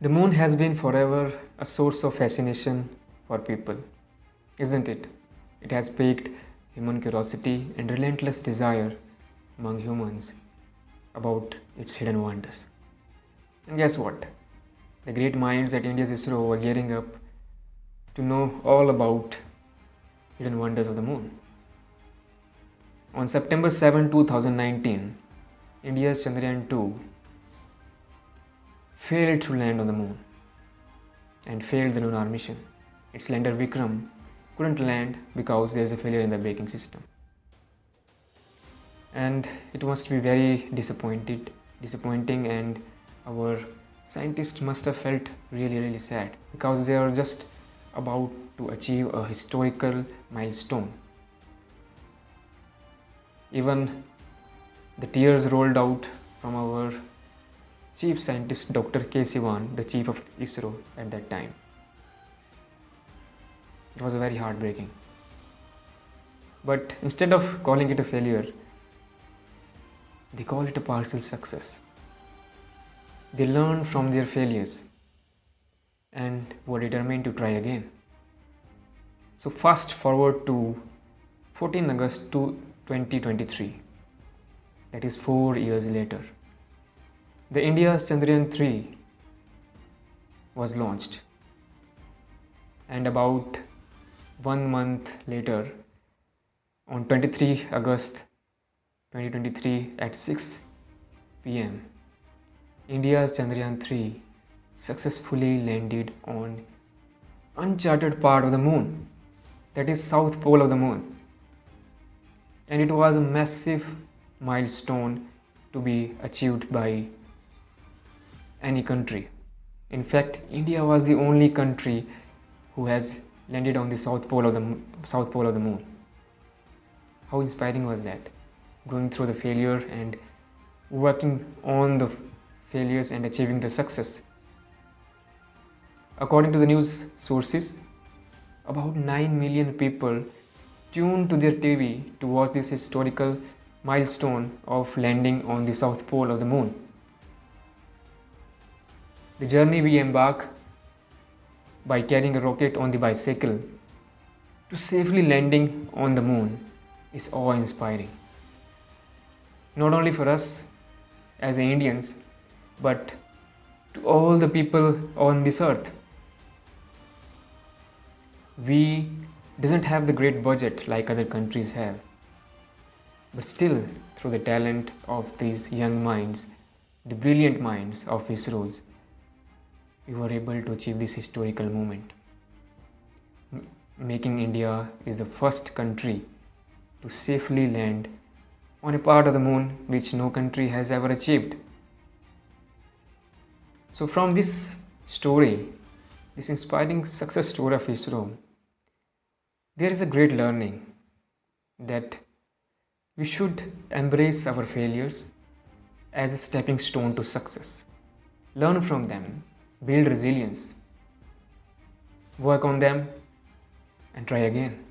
The moon has been forever a source of fascination for people, isn't it? It has piqued human curiosity and relentless desire among humans about its hidden wonders. And guess what? The great minds at India's ISRO were gearing up to know all about hidden wonders of the moon. On September 7, 2019, India's Chandrayaan 2 failed to land on the moon and failed the Lunar mission. Its lander Vikram couldn't land because there is a failure in the braking system. And it must be very disappointing, and our scientists must have felt really sad because they are just about to achieve a historical milestone. Even the tears rolled out from our chief scientist Dr. K. Sivan, the chief of ISRO at that time. It was very heartbreaking. But instead of calling it a failure, they call it a partial success. They learned from their failures and were determined to try again. So fast forward to 14 August 2023, that is 4 years later. The India's Chandrayaan 3 was launched, and about 1 month later, on 23 August 2023 at 6 p.m., India's Chandrayaan 3 successfully landed on uncharted part of the moon, that is South Pole of the moon. And it was a massive milestone to be achieved by any country. In fact, India was the only country who has landed on the South Pole of the moon. How inspiring was that? Going through the failure and working on the failures and achieving the success. According to the news sources, about 9 million people tuned to their TV to watch this historical milestone of landing on the South Pole of the moon. The journey we embark by carrying a rocket on the bicycle to safely landing on the moon is awe-inspiring. Not only for us as Indians, but to all the people on this earth. We doesn't have the great budget like other countries have, but still, through the talent of these young minds, the brilliant minds of ISROs, we were able to achieve this historical moment, making India is the first country to safely land on a part of the moon which no country has ever achieved. So from this story, this inspiring success story of ISRO, there is a great learning that we should embrace our failures as a stepping stone to success. Learn from them, build resilience, work on them, and try again.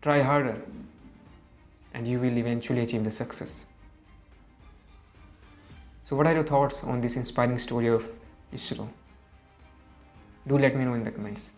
Try harder, and you will eventually achieve the success. So what are your thoughts on this inspiring story of ISRO? Do let me know in the comments.